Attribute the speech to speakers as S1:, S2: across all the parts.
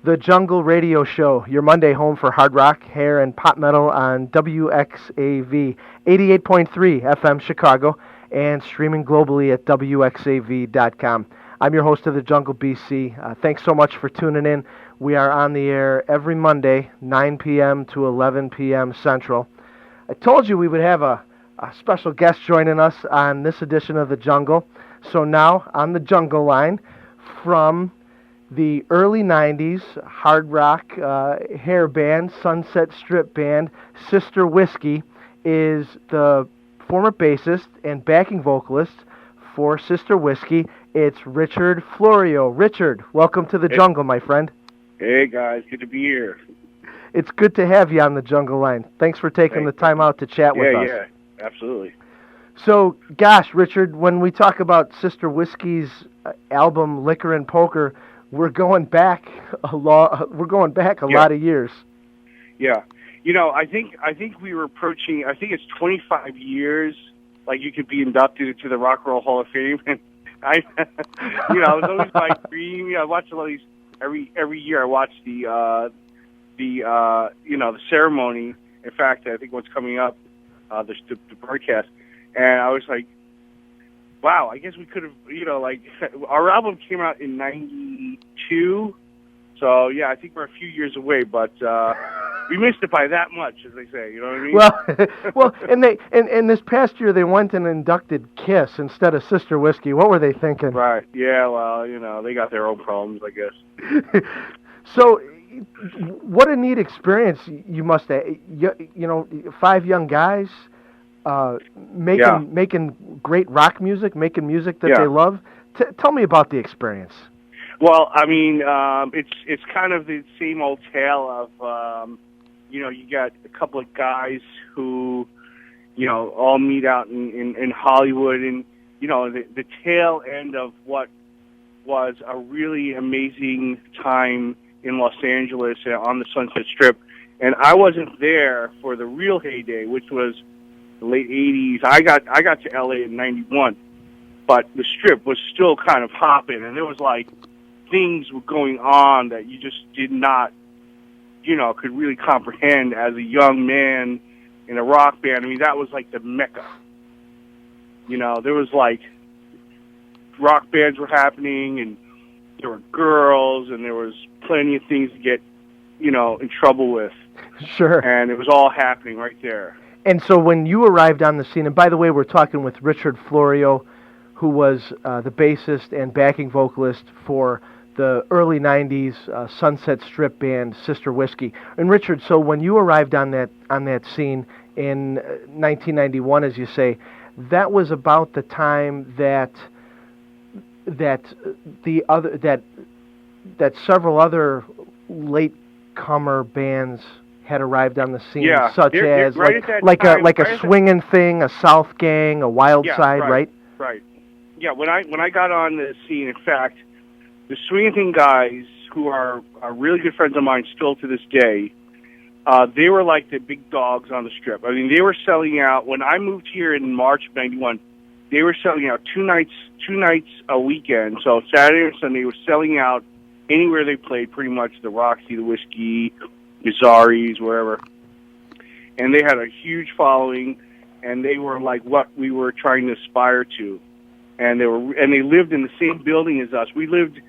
S1: The Jungle Radio Show, your Monday home for hard rock, hair, and pop metal on WXAV 88.3 FM Chicago and streaming globally at WXAV.com. I'm your host of The Jungle BC. Thanks so much for tuning in. We are on the air every Monday, 9 p.m. to 11 p.m. Central. I told you we would have a special guest joining us on this edition of The Jungle. So now, on the Jungle line, from the early 90s hard rock hair band, Sunset Strip band, Sister Whiskey, is the former bassist and backing vocalist for Sister Whiskey. It's Richard Florio. Richard, welcome to the Jungle, my friend.
S2: Hey, guys. Good to be here.
S1: It's good to have you on the Jungle line. Thanks for taking the time out to chat with us.
S2: Yeah, absolutely.
S1: So, gosh, Richard, when we talk about Sister Whiskey's album Liquor and Poker, we're going back a lot of years.
S2: Yeah. You know, I think we were approaching, I think it's 25 years, like you could be inducted into the Rock and Roll Hall of Fame. And it was always my dream. You know, I watch a lot of these, every year I watch the ceremony. In fact, I think what's coming up, the broadcast. And I was like, wow, I guess we could have, our album came out in 92. So, yeah, I think we're a few years away, but we missed it by that much, as they say, you know what I mean?
S1: Well, and this past year they went and inducted Kiss instead of Sister Whiskey. What were they thinking?
S2: Right, yeah, well, they got their own problems, I guess.
S1: So, what a neat experience you must have. 5 young guys making great rock music, making music that they love. Tell me about the experience.
S2: Well, I mean, it's kind of the same old tale of, you got a couple of guys who, all meet out in Hollywood, and, the tail end of what was a really amazing time in Los Angeles on the Sunset Strip. And I wasn't there for the real heyday, which was the late 80s. I got to LA in 91, but the Strip was still kind of hopping, and there was like things were going on that you just did not, could really comprehend as a young man in a rock band. I mean, that was like the Mecca. There was like rock bands were happening, and there were girls, and there was plenty of things to get, in trouble with.
S1: Sure.
S2: And it was all happening right there.
S1: And so when you arrived on the scene, and by the way, we're talking with Richard Florio, who was the bassist and backing vocalist for the early 90s Sunset Strip band Sister Whiskey. And Richard, so when you arrived on that scene in 1991, as you say, that was about the time that several other late-comer bands had arrived on the scene, such as like a Swingin' Thing, a South Gang, a Wild Side, right?
S2: Right. Yeah. When I got on the scene, in fact, the Swingin' Thing guys, who are really good friends of mine still to this day, they were like the big dogs on the Strip. I mean, they were selling out. When I moved here in March of '91, they were selling out two nights a weekend. So Saturday and Sunday were selling out anywhere they played, pretty much the Roxy, the Whiskey, Mazari's, wherever. And they had a huge following, and they were like what we were trying to aspire to. And they lived in the same building as us. We lived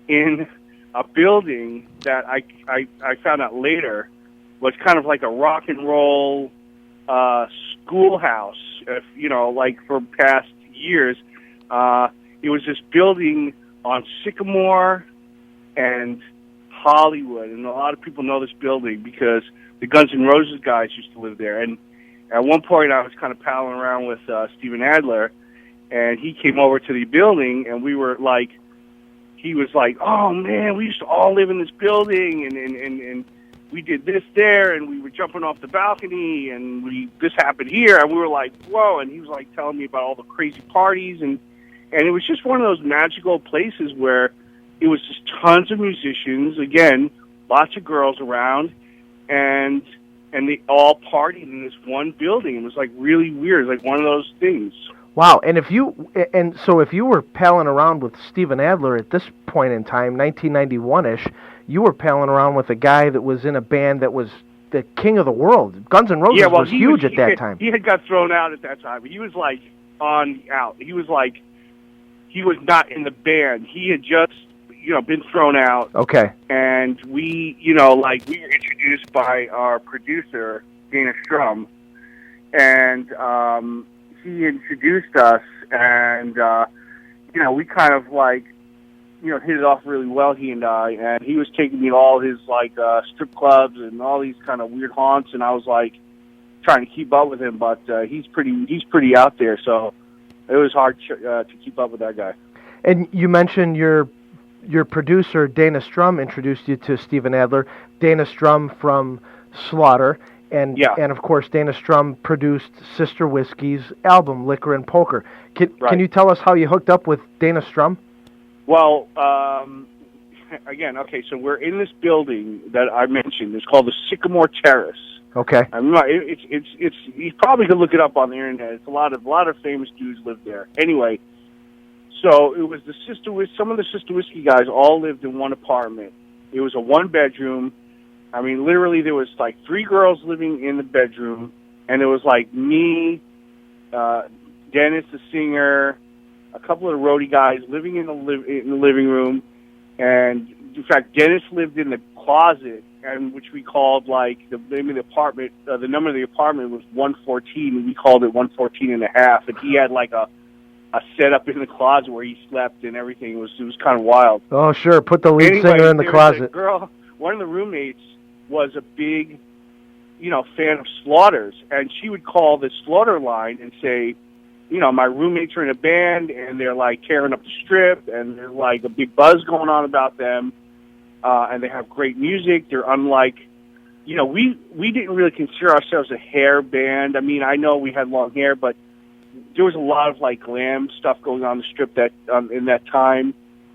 S2: in a building that I found out later was kind of like a rock and roll schoolhouse. Like for past years, it was this building on Sycamore and Hollywood, and a lot of people know this building because the Guns N' Roses guys used to live there. And at one point, I was kind of palling around with Steven Adler, and he came over to the building, and we were like, he was like, "Oh man, we used to all live in this building, and we did this there, and we were jumping off the balcony, and this happened here," and we were like, "Whoa!" And he was like telling me about all the crazy parties, and it was just one of those magical places where it was just tons of musicians, again, lots of girls around, and they all partied in this one building. It was like really weird, like one of those things.
S1: Wow, and if you were palling around with Steven Adler at this point in time, 1991-ish, you were palling around with a guy that was in a band that was the king of the world. Guns N' Roses was huge at that time.
S2: He had got thrown out at that time. He was like on out. He was like, he was not in the band. He had just, been thrown out.
S1: Okay.
S2: And we, we were introduced by our producer, Dana Strum, and he introduced us, and, we kind of hit it off really well, he and I, and he was taking me to all his, strip clubs and all these kind of weird haunts, and I was, trying to keep up with him, but he's pretty out there, so it was hard to keep up with that guy.
S1: And you mentioned your producer, Dana Strum, introduced you to Steven Adler. Dana Strum from Slaughter, and of course, Dana Strum produced Sister Whiskey's album, Liquor and Poker. Can you tell us how you hooked up with Dana Strum?
S2: Well, again, okay, so we're in this building that I mentioned. It's called the Sycamore Terrace.
S1: Okay.
S2: I mean, it's you probably could look it up on the internet. It's a lot of famous dudes live there. Anyway, so it was some of the Sister Whiskey guys all lived in one apartment. It was a 1-bedroom. I mean, literally, there was 3 girls living in the bedroom, and it was me, Dennis, the singer, a couple of the roadie guys living in the living room, and in fact, Dennis lived in the closet, and which we called the name of the apartment. The number of the apartment was 114, and we called it 114 and a half. And he had a setup in the closet where he slept and everything. It was kind of wild.
S1: Oh, sure. Put the lead singer in the closet.
S2: Girl, one of the roommates was a big, fan of Slaughter's, and she would call the Slaughter line and say, my roommates are in a band, and they're tearing up the strip, and there's a big buzz going on about them, and they have great music. They're unlike, we didn't really consider ourselves a hair band. I mean, I know we had long hair, but there was a lot of glam stuff going on the strip that in that time,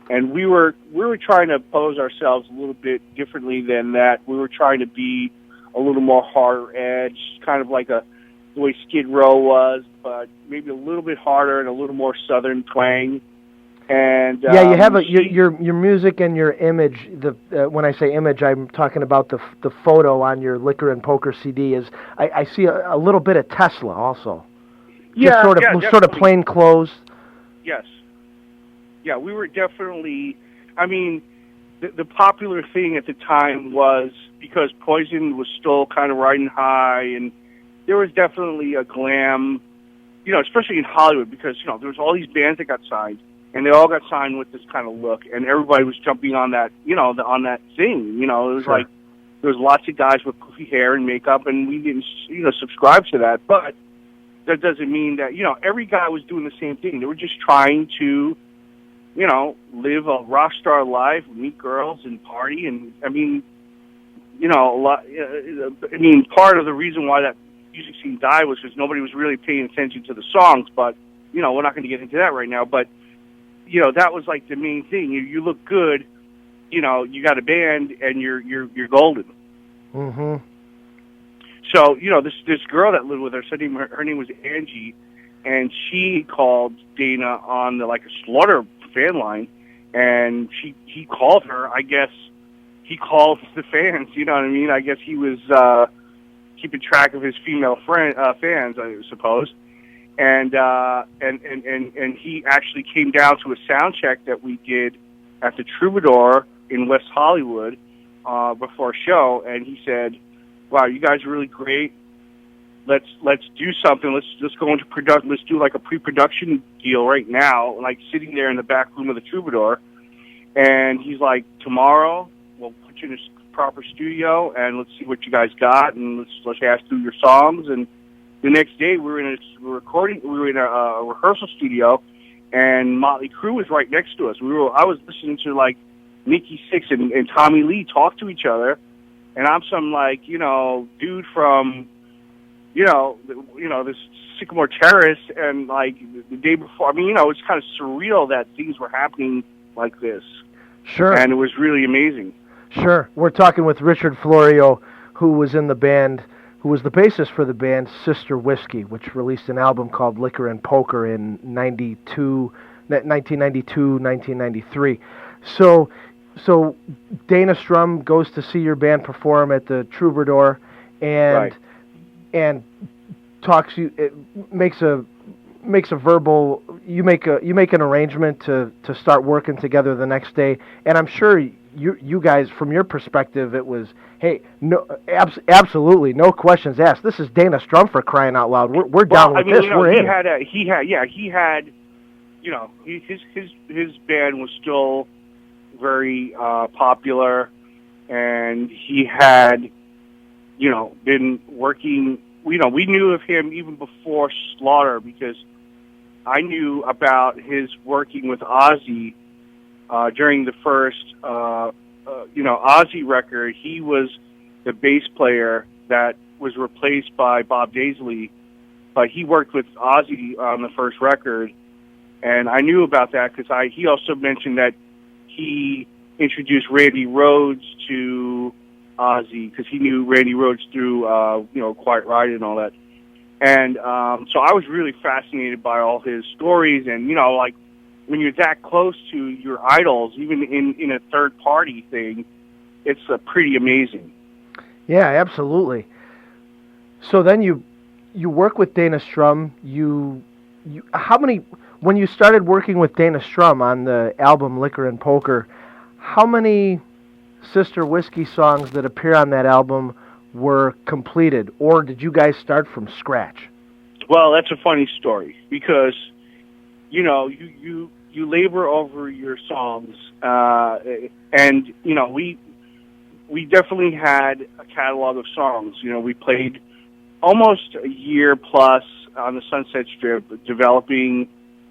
S2: and we were trying to pose ourselves a little bit differently than that. We were trying to be a little more harder edge, kind of the way Skid Row was, but maybe a little bit harder and a little more southern twang. And
S1: you have your music and your image. When I say image, I'm talking about the photo on your Liquor and Poker CD. I see a little bit of Tesla also.
S2: Yeah,
S1: sort of plain clothes.
S2: Yes. Yeah, we were definitely. I mean, the popular thing at the time was because Poison was still kind of riding high, and there was definitely a glam, especially in Hollywood, because, there was all these bands that got signed, and they all got signed with this kind of look, and everybody was jumping on that, on that thing. It was
S1: sure.
S2: There was lots of guys with goofy hair and makeup, and we didn't, subscribe to that, but that doesn't mean that, every guy was doing the same thing. They were just trying to, live a rock star life, meet girls and party, and, part of the reason why that music scene died was because nobody was really paying attention to the songs, but, we're not going to get into that right now, but, that was the main thing. You look good, you got a band, and you're golden.
S1: Mm-hmm.
S2: So, this girl that lived with us, her name was Angie, and she called Dana on a Slaughter fan line, and he called her. I guess he called the fans, you know what I mean? I guess he was keeping track of his female fans, I suppose. And he actually came down to a sound check that we did at the Troubadour in West Hollywood before a show, and he said, "Wow, you guys are really great. Let's do something. Let's go into production. Let's do a pre-production deal right now." Sitting there in the back room of the Troubadour, and he's like, "Tomorrow we'll put you in a proper studio, and let's see what you guys got, and let's ask through your songs." And the next day we were in a rehearsal studio, and Motley Crue was right next to us. I was listening to Nikki Sixx and Tommy Lee talk to each other, and I'm some dude from this Sycamore Terrace, and the day before. I mean, it's kind of surreal that things were happening like this.
S1: Sure.
S2: And it was really amazing.
S1: Sure. We're talking with Richard Florio, who was in the band, who was the bassist for the band Sister Whiskey, which released an album called Liquor and Poker in 1992, 1993. So So Dana Strum goes to see your band perform at the Troubadour, and
S2: Right.
S1: and talks you it makes a verbal you make an arrangement to start working together the next day, and I'm sure you guys, from your perspective, it was, hey, no, absolutely no questions asked, this is Dana Strum, for crying out loud, we're
S2: Well,
S1: down
S2: I
S1: with
S2: mean,
S1: this, we're in.
S2: he had, his band was still very popular, and he had, been working. We knew of him even before Slaughter, because I knew about his working with Ozzy during the first, Ozzy record. He was the bass player that was replaced by Bob Daisley, but he worked with Ozzy on the first record, and I knew about that because he also mentioned that he introduced Randy Rhoads to Ozzy because he knew Randy Rhoads through Quiet Riot and all that. And so I was really fascinated by all his stories, and like when you're that close to your idols, even in a third party thing, it's pretty amazing.
S1: Yeah, absolutely. So then you work with Dana Strum. You how many, when you started working with Dana Strum on the album Liquor and Poker, how many Sister Whiskey songs that appear on that album were completed, or did you guys start from scratch?
S2: Well, that's a funny story because you labor over your songs, and we definitely had a catalog of songs. We played almost a year plus on the Sunset Strip, developing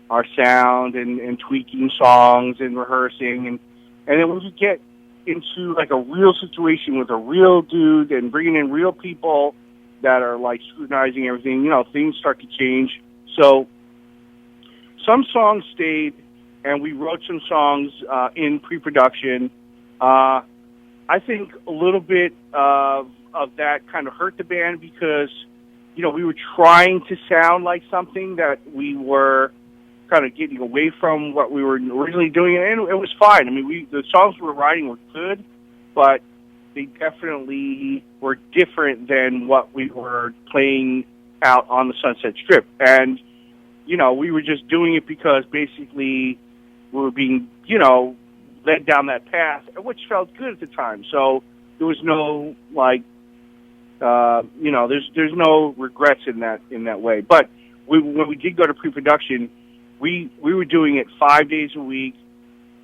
S2: our sound and tweaking songs and rehearsing, and then when we get into like a real situation with a real dude and bringing in real people that are like scrutinizing everything, things start to change. So some songs stayed, and we wrote some songs in pre-production. I think a little bit of that kind of hurt the band because, we were trying to sound like something that we were kind of getting away from what we were originally doing, and it was fine. I mean, the songs we were writing were good, but they definitely were different than what we were playing out on the Sunset Strip. And, we were just doing it because basically we were being, led down that path, which felt good at the time. So there was no there's no regrets in that way. But when we did go to pre-production, we were doing it 5 days a week,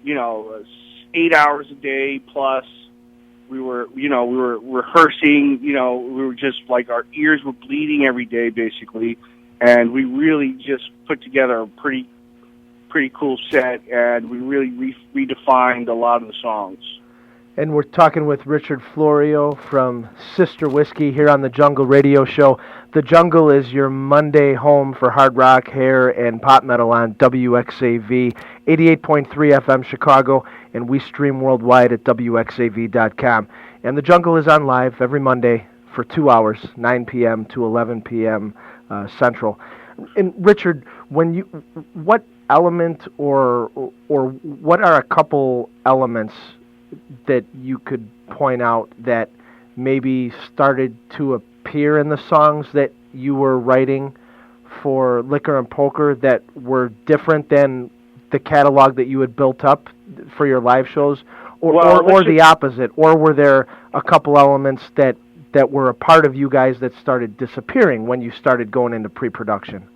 S2: 8 hours a day plus. We were rehearsing. We were just like, our ears were bleeding every day basically, and we really just put together a pretty cool set, and we really redefined a lot of the songs.
S1: And we're talking with Richard Florio from Sister Whiskey here on the Jungle Radio Show. The Jungle is your Monday home for hard rock, hair, and pop metal on WXAV 88.3 FM Chicago, and we stream worldwide at WXAV.com. And the Jungle is on live every Monday for 2 hours, 9 p.m. to 11 p.m. Central. And Richard, what element or what are a couple elements that you could point out that maybe started to appear in the songs that you were writing for Liquor and Poker that were different than the catalog that you had built up for your live shows, or the opposite, or were there a couple elements that were a part of you guys that started disappearing when you started going into pre-production?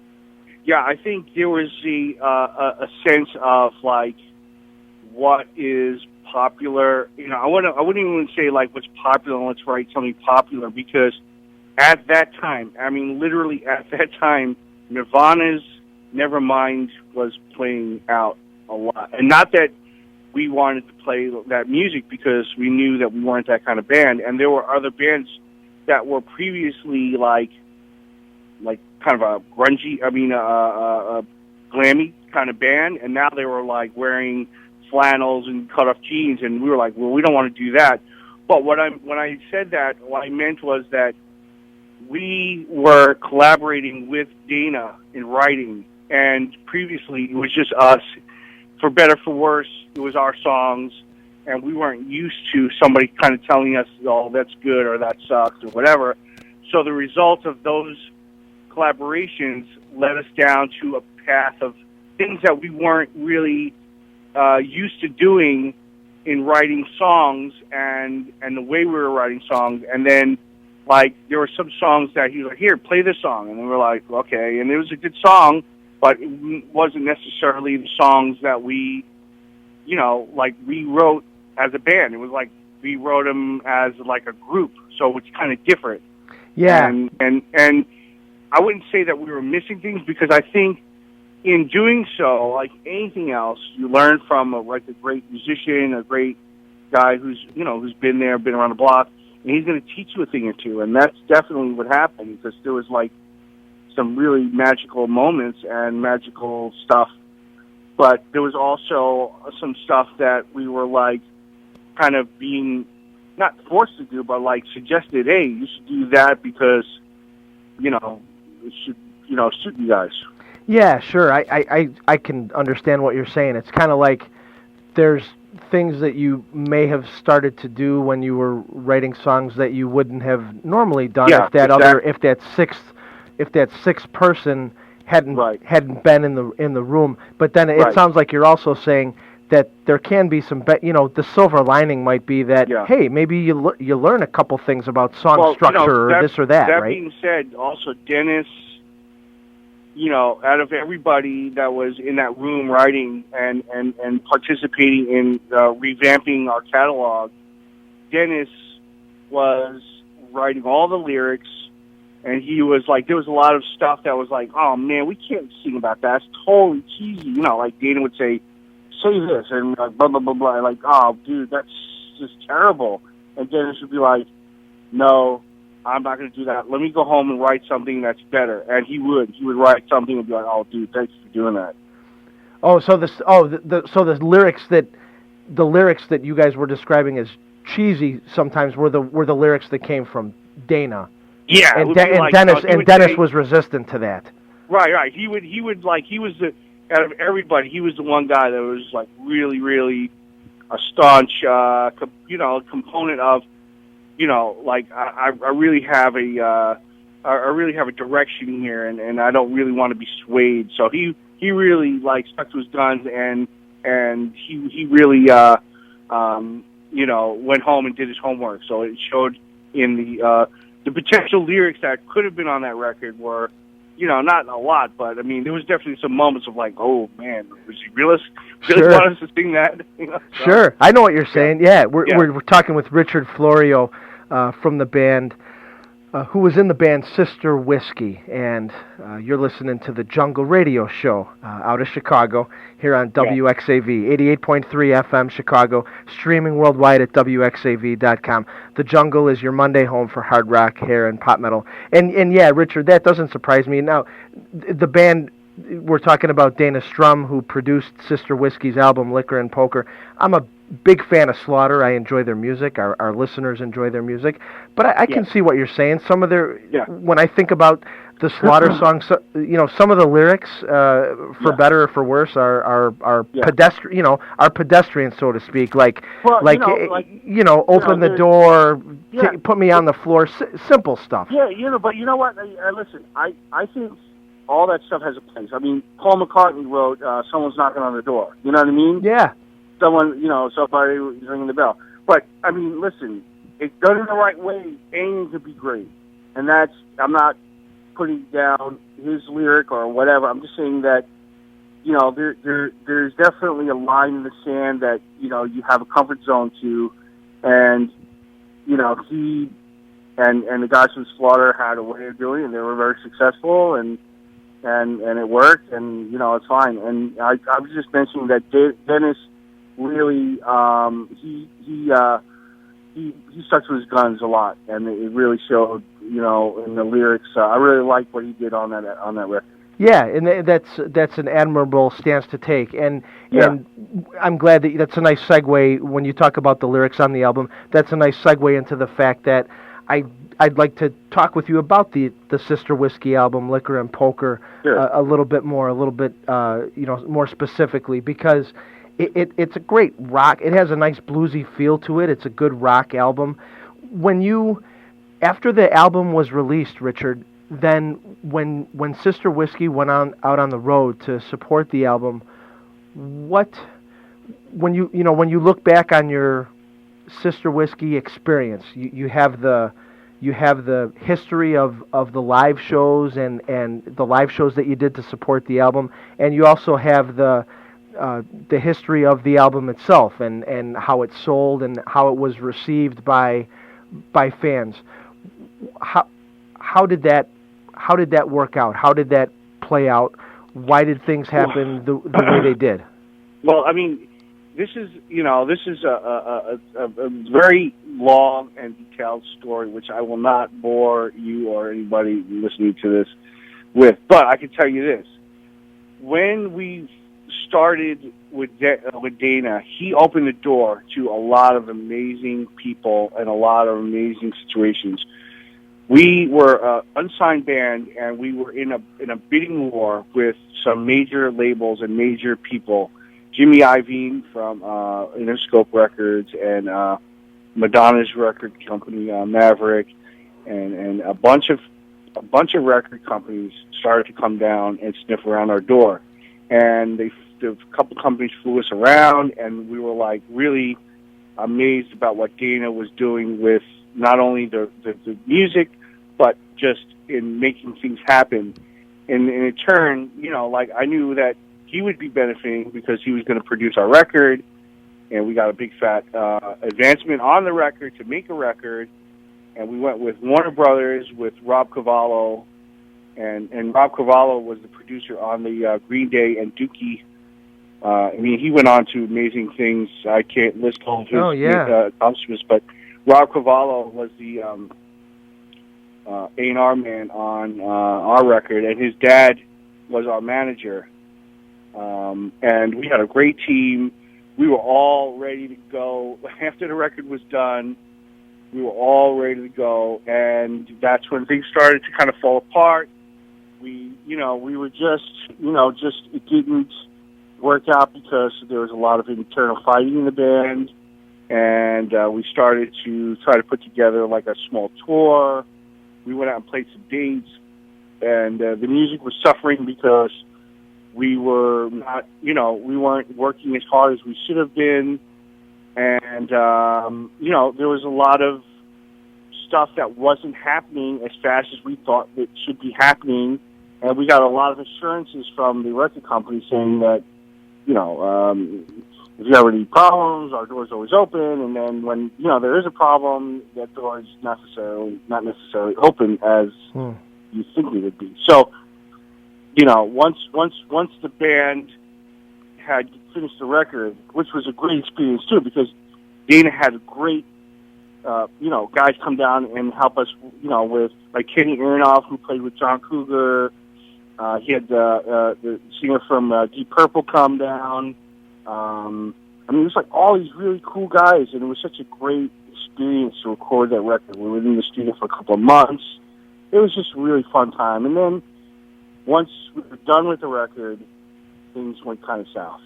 S2: Yeah, I think there was a sense of like what is popular. I wouldn't even say like what's popular and let's write something popular, because at that time, I mean literally at that time, Nirvana's Nevermind was playing out a lot. And not that we wanted to play that music, because we knew that we weren't that kind of band, and there were other bands that were previously like kind of a grungy, a glammy kind of band, and now they were like wearing flannels and cut off jeans, and we were like, well, we don't want to do that. But when I said that, what I meant was that we were collaborating with Dana in writing, and previously it was just us. For better, for worse, it was our songs, and we weren't used to somebody kind of telling us, "Oh, that's good" or "that sucks" or whatever. So the result of those collaborations led us down to a path of things that we weren't really used to doing in writing songs and the way we were writing songs. And then, like, there were some songs that he was like, "Here, play this song," and we were like, "Okay." And it was a good song, but it wasn't necessarily the songs that we, like, rewrote as a band. It was like we wrote them as like a group, so it's kind of different.
S1: Yeah.
S2: And I wouldn't say that we were missing things, because I think in doing so, like anything else, you learn from a great musician, a great guy who's been there, been around the block, and he's going to teach you a thing or two. And that's definitely what happened, because there was like some really magical moments and magical stuff, but there was also some stuff that we were like kind of being not forced to do, but like suggested, "Hey, you should do that because it should suit you guys."
S1: Yeah, sure. I can understand what you're saying. It's kind of like there's things that you may have started to do when you were writing songs that you wouldn't have normally done
S2: Yeah,
S1: if that sixth person hadn't been in the room. But then it sounds like you're also saying that there can be some the silver lining might be that hey, maybe you learn a couple things about song structure or this or that, right?
S2: That being said, also Dennis, out of everybody that was in that room writing and participating in revamping our catalog, Dennis was writing all the lyrics, and he was like, there was a lot of stuff that was like, "Oh man, we can't sing about that. It's totally cheesy." Like Dana would say this, and like blah blah blah blah. Like, "Oh, dude, that's just terrible." And Dennis would be like, "No, I'm not going to do that. Let me go home and write something that's better." And he would write something and be like, "Oh, dude, thanks for doing that."
S1: Oh, so the lyrics that you guys were describing as cheesy sometimes were the lyrics that came from Dana.
S2: Yeah,
S1: and Dennis was resistant to that.
S2: Right. He was out of everybody, he was the one guy that was like really, really a staunch, component of, like I really have a direction here, and I don't really want to be swayed. So he really like stuck to his guns, and he really went home and did his homework. So it showed in the potential lyrics that could have been on that record were, not a lot, but I mean, there was definitely some moments of like, "Oh man, was he really want us to sing that?" So,
S1: sure, I know what you're saying. Yeah, we're talking with Richard Florio from the band, who was in the band Sister Whiskey, and you're listening to the Jungle Radio Show out of Chicago here on WXAV 88.3 FM Chicago, streaming worldwide at WXAV.com. The Jungle is your Monday home for hard rock, hair, and pop metal. And yeah, Richard, that doesn't surprise me. Now, the band, we're talking about Dana Strum, who produced Sister Whiskey's album Liquor and Poker. I'm a big fan of Slaughter. I enjoy their music. Our listeners enjoy their music. But I can see what you're saying. Some of their, when I think about the Slaughter songs, some of the lyrics, for better or for worse, are pedestrian, are pedestrian, so to speak. Like, open the door, put me on the floor, simple stuff.
S2: Yeah, but you know what? Listen, I think all that stuff has a place. I mean, Paul McCartney wrote "Someone's Knocking on the Door." You know what I mean?
S1: Yeah.
S2: Somebody was ringing the bell. But, I mean, listen, it's done in the right way, anything could be great. And I'm not putting down his lyric or whatever. I'm just saying that, there's definitely a line in the sand that, you have a comfort zone to. And, he and the guys from Slaughter had a way of doing it, and they were very successful, and it worked, and, it's fine. And I was just mentioning that Dennis really, he stuck to his guns a lot, and it really showed, in the lyrics. I really like what he did on that record.
S1: Yeah, and that's an admirable stance to take, and I'm glad that's a nice segue when you talk about the lyrics on the album. That's a nice segue into the fact that I'd like to talk with you about the Sister Whiskey album, Liquor and Poker, a little bit more specifically, because It's a great rock. It has a nice bluesy feel to it. It's a good rock album. After the album was released, Richard, then when Sister Whiskey went out on the road to support the album, what when you look back on your Sister Whiskey experience, you have the history of the live shows and the live shows that you did to support the album, and you also have the history of the album itself and how it sold and how it was received by fans. How did that work out? How did that play out? Why did things happen the way they did?
S2: Well, I mean, this is a very long and detailed story, which I will not bore you or anybody listening to this with. But I can tell you this: when we started with Dana, he opened the door to a lot of amazing people and a lot of amazing situations. We were an unsigned band, and we were in a bidding war with some major labels and major people. Jimmy Iovine from Interscope Records and Madonna's record company, Maverick, and a bunch of record companies started to come down and sniff around our door. And a couple companies flew us around, and we were like really amazed about what Dana was doing with not only the music, but just in making things happen. And in turn, like I knew that he would be benefiting because he was going to produce our record, and we got a big fat advancement on the record to make a record. And we went with Warner Brothers with Rob Cavallo, and Rob Cavallo was the producer on the Green Day and Dookie. I mean, he went on to amazing things. I can't list all of his accomplishments, but Rob Cavallo was the A&R man on our record, and his dad was our manager. And we had a great team. We were all ready to go. After the record was done, we were all ready to go, and that's when things started to kind of fall apart. We were just it didn't work out because there was a lot of internal fighting in the band, and we started to try to put together like a small tour. We went out and played some dates, and the music was suffering because we were not, we weren't working as hard as we should have been. And, there was a lot of stuff that wasn't happening as fast as we thought it should be happening. And we got a lot of assurances from the record company saying that, if you have any problems, our door's always open. And then when, there is a problem, that door is not necessarily open as you think it would be. So, once the band had finished the record, which was a great experience too, because Dana had a great, guys come down and help us, with like Kenny Aronoff, who played with John Cougar. He had the singer from Deep Purple come down. It was like all these really cool guys, and it was such a great experience to record that record. We were in the studio for a couple of months. It was just a really fun time. And then once we were done with the record, things went kind of south.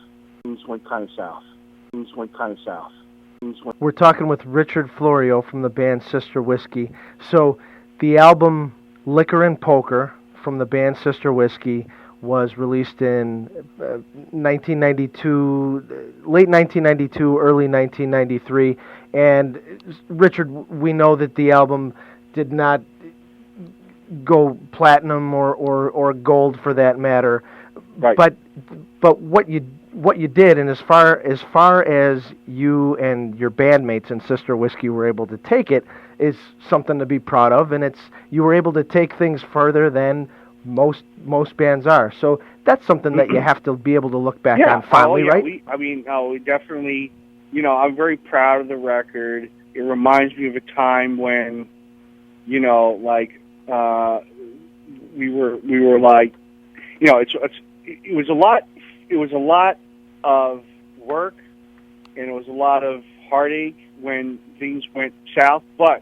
S1: We're talking with Richard Florio from the band Sister Whiskey. So the album Liquor and Poker from the band Sister Whiskey was released in 1992, late 1992, early 1993. And Richard, we know that the album did not go platinum or gold for that matter.
S2: Right.
S1: But what you did, and as far as you and your bandmates and Sister Whiskey were able to take it, is something to be proud of, and you were able to take things further than most bands are. So that's something that you have to be able to look back on fondly, right?
S2: We definitely, I'm very proud of the record. It reminds me of a time when, we were like, it was a lot of work, and it was a lot of heartache when things went south, but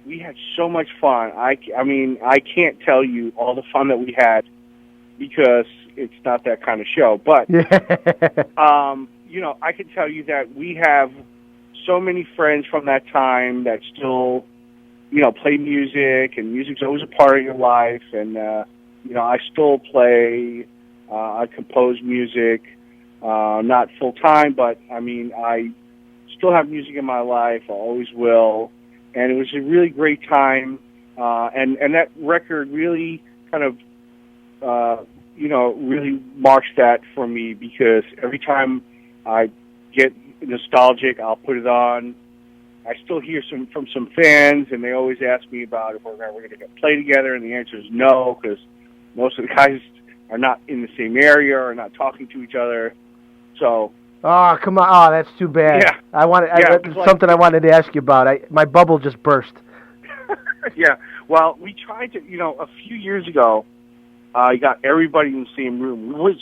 S2: we had so much fun. I can't tell you all the fun that we had because it's not that kind of show. But, I can tell you that we have so many friends from that time that still, play music, and music's always a part of your life. And, I still play, I compose music, not full time, but I still have music in my life. I always will. And it was a really great time. And that record really kind of, really marks that for me, because every time I get nostalgic, I'll put it on. I still hear from some fans, and they always ask me about if we're going to play together, and the answer is no, because most of the guys are not in the same area or not talking to each other. So.
S1: Oh, come on! Oh, that's too bad.
S2: Yeah.
S1: It's something I wanted to ask you about. My bubble just burst.
S2: Yeah. Well, we tried to. A few years ago, you got everybody in the same room, which,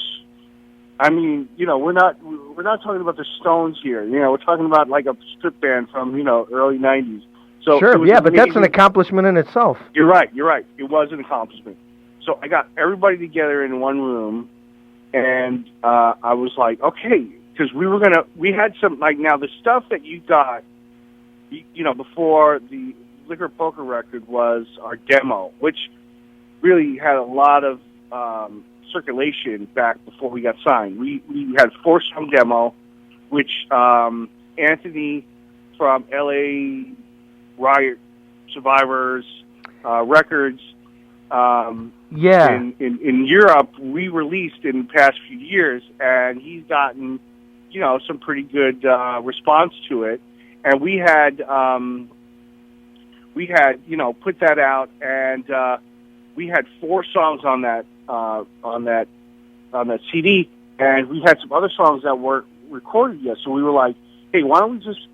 S2: we're not talking about the Stones here. We're talking about like a strip band from, early 90s. So
S1: sure, yeah, but that's an accomplishment in itself.
S2: You're right. It was an accomplishment. So I got everybody together in one room, and I was like, okay, because we had some, now the stuff that you got, before the Liquor Poker record was our demo, which really had a lot of circulation back before we got signed. We had 4-song demo, which Anthony from LA Riot Survivors Records in Europe re-released in the past few years, and he's gotten some pretty good response to it. And we had put that out, and we had 4 songs on that CD, and we had some other songs that weren't recorded yet. So we were like, hey, why don't we just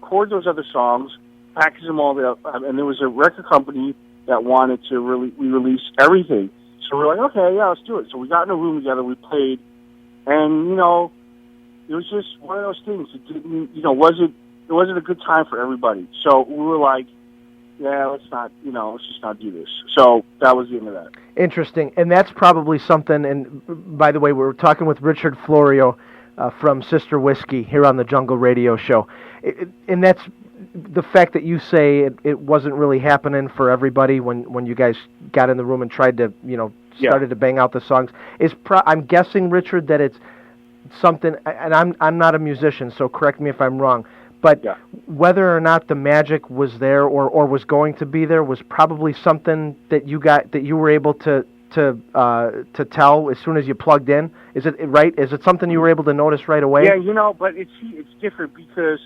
S2: record those other songs, package them all up? And there was a record company that wanted to release everything. So we're like, okay, yeah, let's do it. So we got in a room together, we played, and it was just one of those things. It didn't, it wasn't a good time for everybody. So we were like, yeah, let's just not do this. So that was the end of that.
S1: Interesting. And that's probably something, and by the way, we're talking with Richard Florio from Sister Whiskey here on the Jungle Radio Show. And that's the fact that you say it wasn't really happening for everybody when you guys got in the room and tried to, started to bang out the songs. I'm guessing, Richard, that it's something, and I'm not a musician, so correct me if I'm wrong, but whether or not the magic was there or was going to be there was probably something that you were able to tell as soon as you plugged in. Is it right? Is it something you were able to notice right away?
S2: Yeah, but it's different, because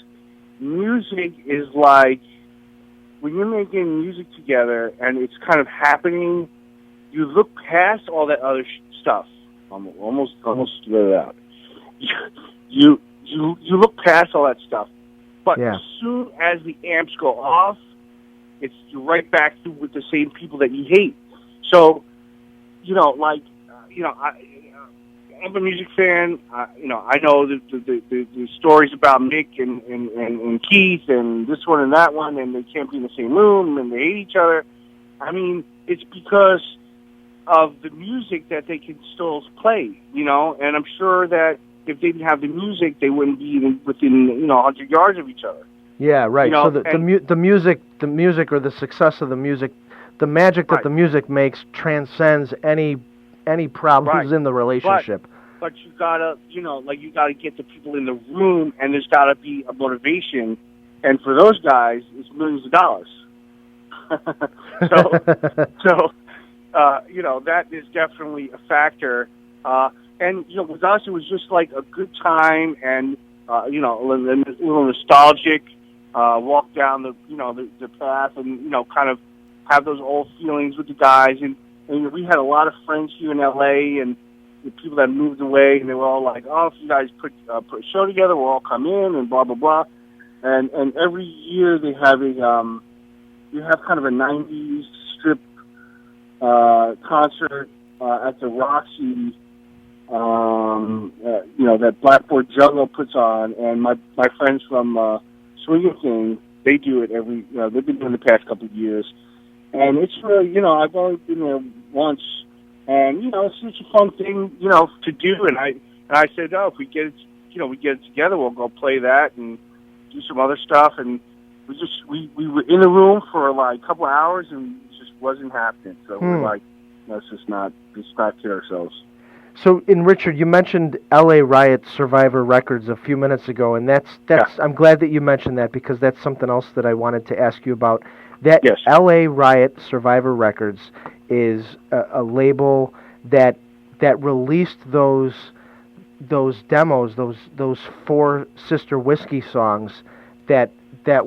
S2: music is like when you're making music together and it's kind of happening. You look past all that other stuff. Almost spit it out. You look past all that stuff. But as soon as the amps go off, you're right back to with the same people that you hate. So, I'm a music fan. I know the stories about Mick and Keith and this one and that one, and they can't be in the same room and they hate each other. It's because of the music that they can still play, and I'm sure that if they didn't have the music, they wouldn't be even within 100 yards of each other.
S1: Yeah, right. So the music or the success of the music, the magic that the music makes transcends any problems in the relationship.
S2: But you gotta, you gotta get the people in the room, and there's gotta be a motivation. And for those guys, it's millions of dollars. so that is definitely a factor. And with us, it was just like a good time, and a little nostalgic. Walk down the path, and kind of have those old feelings with the guys. And we had a lot of friends here in LA, and the people that moved away, and they were all like, "Oh, if you guys put a show together, we'll all come in," and blah blah blah. And every year they have you have kind of a '90s strip concert at the Roxy. That Blackboard Jungle puts on, and my friends from Swinging King, they do it they've been doing it the past couple of years, and it's really, I've only been there once, and it's a fun thing, to do, and I said, if we get a we get it together, we'll go play that and do some other stuff. And we were in the room for like a couple of hours, and it just wasn't happening. So we're like, let's not kid ourselves.
S1: So, Richard, you mentioned L.A. Riot Survivor Records a few minutes ago, and that's. I'm glad that you mentioned that, because that's something else that I wanted to ask you about. That L.A. Riot Survivor Records is a label that released those demos, those 4 Sister Whiskey songs that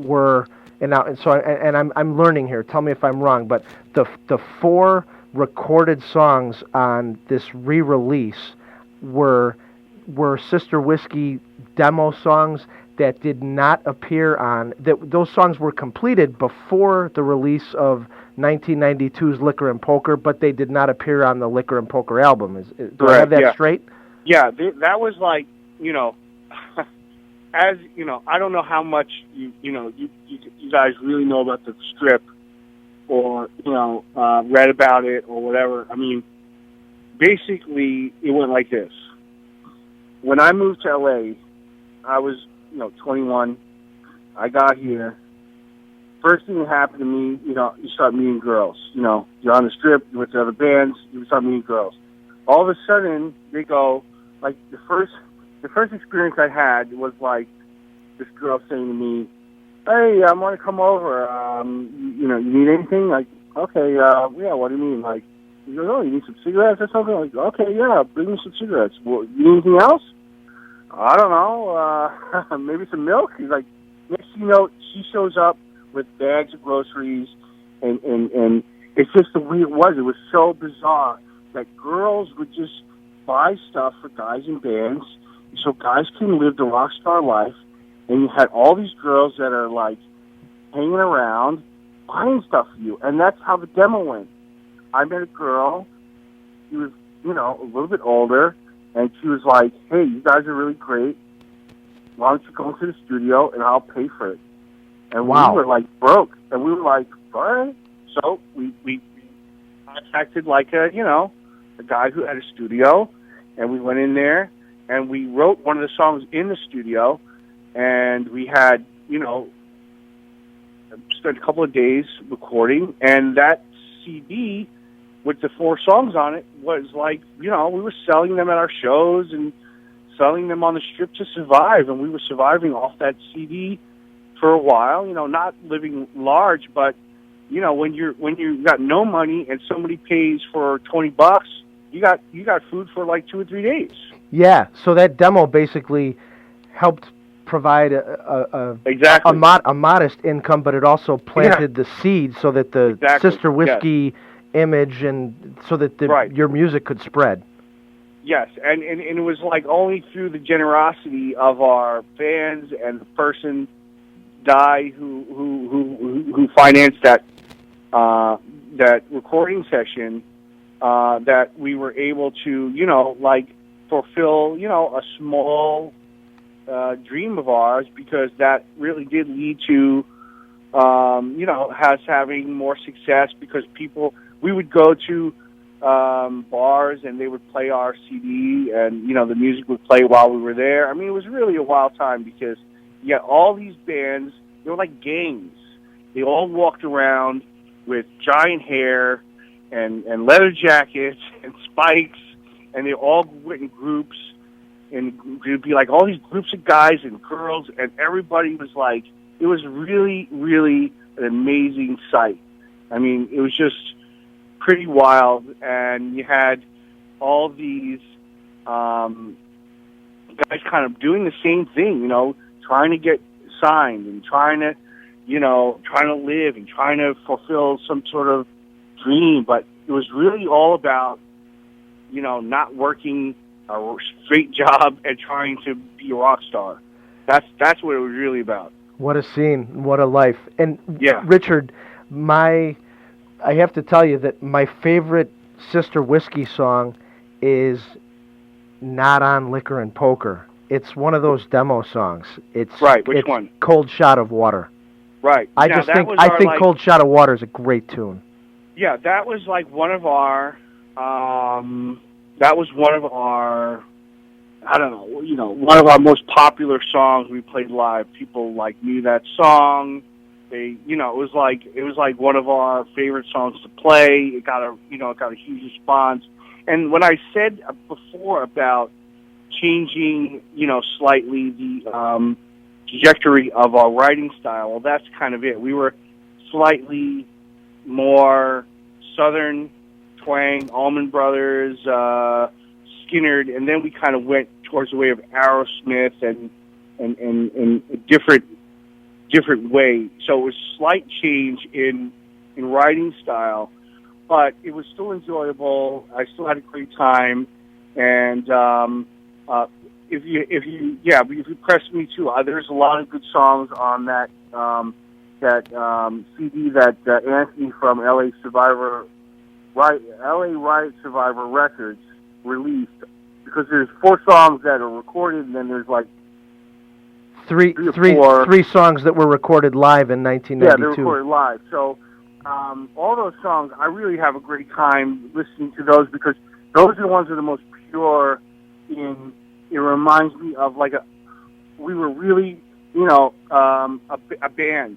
S1: were, and I'm learning here. Tell me if I'm wrong, but the 4 recorded songs on this re-release were Sister Whiskey demo songs that did not appear on those songs were completed before the release of 1992's Liquor and Poker, but they did not appear on the Liquor and Poker album. Do I have that straight?
S2: Yeah, that was like, as I don't know how much you guys really know about the Strip, or read about it or whatever. I mean, basically it went like this. When I moved to LA, I was 21. I got here. First thing that happened to me, you start meeting girls. You're on the Strip, you're with the other bands, you start meeting girls. All of a sudden, they go, like, the first experience I had was like this girl saying to me, "Hey, I want to come over. You need anything?" Like, okay, yeah. What do you mean? Like, you go, "Oh, you need some cigarettes or something?" Like, okay, yeah, bring me some cigarettes. Well, you need anything else? I don't know. Maybe some milk. He's like, next thing you know, she shows up with bags of groceries, and it's just the way it was. It was so bizarre that girls would just buy stuff for guys in bands, so guys can live the rock star life. And you had all these girls that are, like, hanging around, buying stuff for you. And that's how the demo went. I met a girl. She was, a little bit older. And she was like, "Hey, you guys are really great. Why don't you go into the studio and I'll pay for it?" And we were, like, broke. And we were like, all right. So we contacted, like, a guy who had a studio. And we went in there. And we wrote one of the songs in the studio. And we had, spent a couple of days recording, and that CD with the 4 songs on it was like, we were selling them at our shows and selling them on the Strip to survive, and we were surviving off that CD for a while, not living large, but, when you got no money and somebody pays for $20, you got food for like 2 or 3 days.
S1: Yeah, so that demo basically helped provide a modest income, but it also planted the seed so that the Sister Whiskey image, and so that your music could spread.
S2: Yes, and it was like only through the generosity of our fans and the person who financed that recording session that we were able to fulfill a small dream of ours, because that really did lead to us having more success, because we would go to bars and they would play our CD, and the music would play while we were there. I mean, it was really a wild time, because you got all these bands. They were like gangs. They all walked around with giant hair and leather jackets and spikes, and they all went in groups. And it would be like all these groups of guys and girls, and everybody was like, it was really, really an amazing sight. I mean, it was just pretty wild, and you had all these guys kind of doing the same thing, trying to get signed and trying to live and trying to fulfill some sort of dream. But it was really all about, not working a straight job and trying to be a rock star. That's what it was really about.
S1: What a scene! What a life! And Richard, I have to tell you that my favorite Sister Whiskey song is not on Liquor and Poker. It's one of those demo songs. Which
S2: one?
S1: Cold Shot of Water.
S2: Right.
S1: I think Cold Shot of Water is a great tune.
S2: Yeah, that was like one of our. That was one of our I don't know, one of our most popular songs we played live. People like knew that song. It was like one of our favorite songs to play. It got a huge response. And when I said before about changing, slightly the trajectory of our writing style, well, that's kind of it. We were slightly more Southern twang, Allman Brothers, Skinnerd, and then we kind of went towards the way of Aerosmith and a different way. So it was a slight change in writing style, but it was still enjoyable. I still had a great time, and if you press me too, there's a lot of good songs on that CD that Anthony from LA Riot Survivor Records released, because there's 4 songs that are recorded, and then there's like
S1: three songs that were recorded live in 1992.
S2: Yeah, they were recorded live. So all those songs, I really have a great time listening to those, because those are the ones that are the most pure. It reminds me of we were really, a band.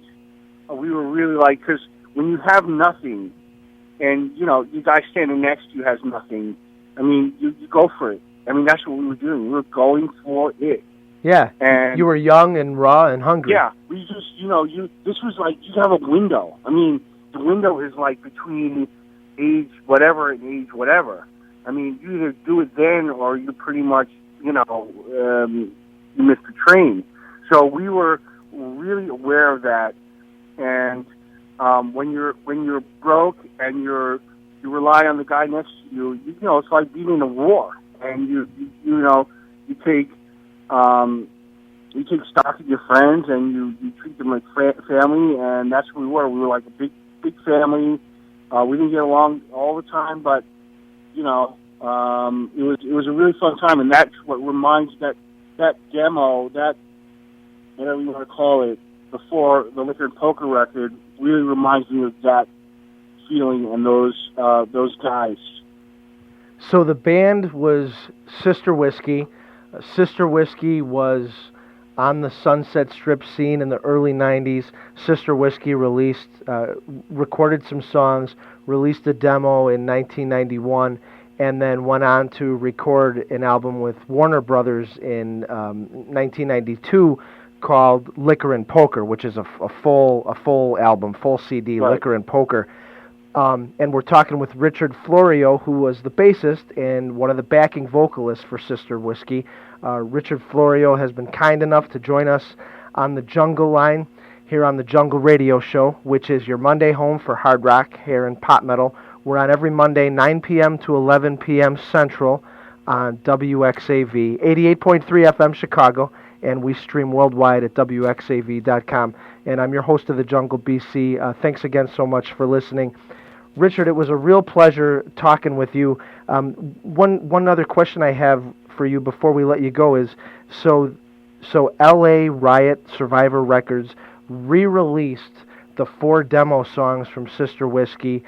S2: We were really because when you have nothing, and you guy standing next to you has nothing, I mean, you go for it. I mean, that's what we were doing. We were going for it.
S1: Yeah, and you were young and raw and hungry.
S2: Yeah, we just, this was you have a window. I mean, the window is between age whatever and age whatever. I mean, you either do it then or you pretty much, you missed the train. So we were really aware of that. And when you're broke and you rely on the guy next to you, it's like being in a war. And you take stock of your friends, and you treat them like family, and that's what we were. We were like a big family. We didn't get along all the time, but it was a really fun time, and that's what reminds that demo, that whatever you want to call it, before the Liquor and Poker record, really reminds me of that feeling and those guys.
S1: So the band was Sister Whiskey. Sister Whiskey was on the Sunset Strip scene in the early 90s. Sister Whiskey recorded some songs, released a demo in 1991, and then went on to record an album with Warner Brothers in 1992 called Liquor and Poker, which is a full album, full CD, right. Liquor and Poker. And we're talking with Richard Florio, who was the bassist and one of the backing vocalists for Sister Whiskey. Richard Florio has been kind enough to join us on the Jungle Line here on the Jungle Radio Show, which is your Monday home for hard rock, hair, and pop metal. We're on every Monday, 9 p.m. to 11 p.m. Central on WXAV, 88.3 FM Chicago, and we stream worldwide at WXAV.com. And I'm your host of the Jungle, BC. Thanks again so much for listening. Richard, it was a real pleasure talking with you. One other question I have for you before we let you go is, so LA Riot Survivor Records re-released the 4 demo songs from Sister Whiskey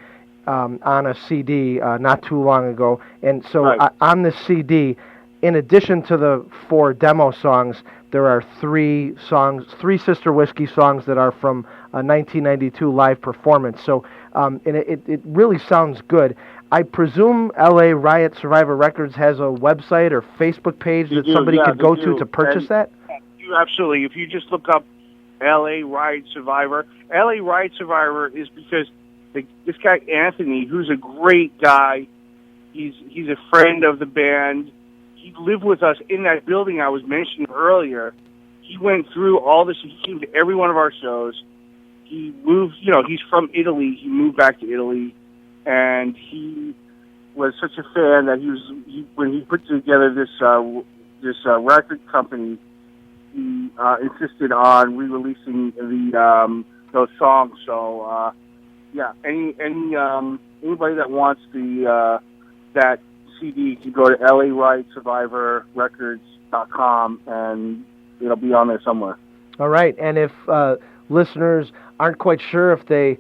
S1: on a CD not too long ago. And so right. On this CD, in addition to the 4 demo songs, there are 3 Sister Whiskey songs that are from a 1992 live performance. So and it really sounds good. I presume LA Riot Survivor Records has a website or Facebook page that somebody could go to purchase that?
S2: Absolutely. If you just look up LA Riot Survivor is because this guy Anthony, who's a great guy, he's a friend of the band. He lived with us in that building I was mentioning earlier. He went through all this. He came to every one of our shows. He moved, he's from Italy. He moved back to Italy, and he was such a fan that when he put together this record company, he insisted on re-releasing those songs. So anybody that wants that CD can go to LARiotSurvivorRecords.com, and it'll be on there somewhere.
S1: All right, and if listeners aren't quite sure if they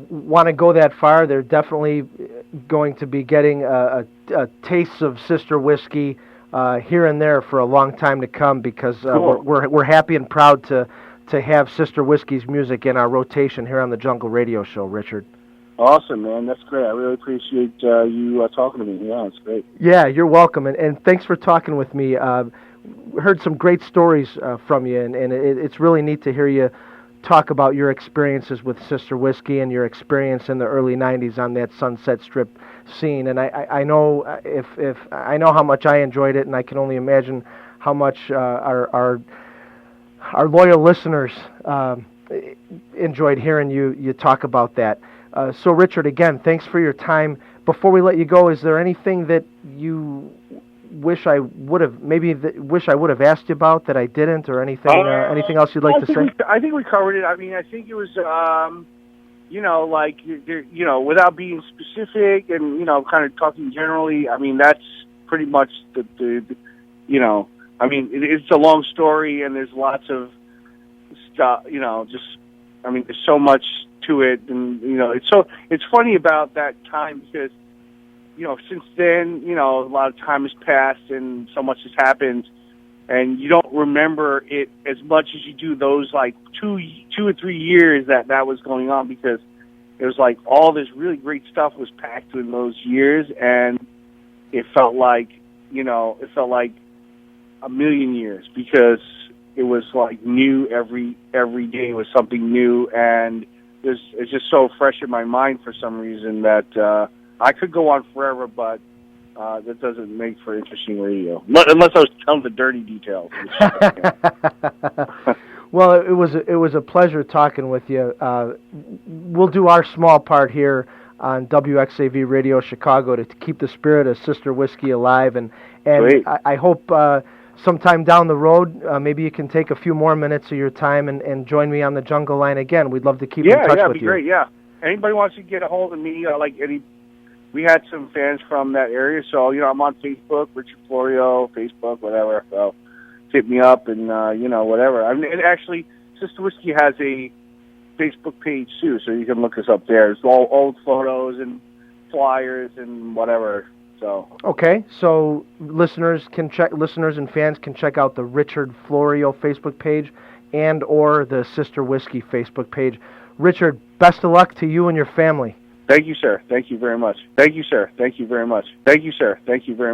S1: want to go that far, they're definitely going to be getting a taste of Sister Whiskey here and there for a long time to come, because
S2: Cool.
S1: we're happy and proud to have Sister Whiskey's music in our rotation here on the Jungle Radio Show, Richard.
S2: Awesome, man. That's great. I really appreciate you talking to me. Yeah, it's great.
S1: Yeah, you're welcome, and thanks for talking with me. Heard some great stories from you, and it's really neat to hear you talk about your experiences with Sister Whiskey and your experience in the early '90s on that Sunset Strip scene. And I know if I know how much I enjoyed it, and I can only imagine how much our loyal listeners enjoyed hearing you talk about that. So, Richard, again, thanks for your time. Before we let you go, is there anything that you wish I would have asked you about that I didn't, or anything else you'd like to say?
S2: I think we covered it. I mean, I think it was, without being specific and, kind of talking generally, I mean, that's pretty much I mean, it's a long story, and there's lots of stuff, there's so much to it, and, it's funny about that time because, since then, a lot of time has passed and so much has happened, and you don't remember it as much as you do those, like, 2 or 3 years that was going on, because it was like all this really great stuff was packed in those years, and it felt like, a million years, because it was like new every day was something new, and it's just so fresh in my mind for some reason that I could go on forever, but that doesn't make for interesting radio, unless I was telling the dirty details.
S1: Well, it was a pleasure talking with you. We'll do our small part here on WXAV Radio Chicago to keep the spirit of Sister Whiskey alive, and I hope sometime down the road, maybe you can take a few more minutes of your time and join me on the Jungle Line again. We'd love to keep in touch with you. Yeah, that'd be great,
S2: yeah. Anybody wants to get a hold of me, we had some fans from that area, so, I'm on Facebook, Richard Florio, Facebook, whatever, so hit me up and, whatever. I mean, and actually, Sister Whiskey has a Facebook page, too, so you can look us up there. It's all old photos and flyers and whatever. So
S1: okay, so listeners and fans can check out the Richard Florio Facebook page and or the Sister Whiskey Facebook page. Richard, best of luck to you and your family.
S2: Thank you, sir. Thank you very much. Thank you, sir. Thank you very much. Thank you, sir. Thank you very much.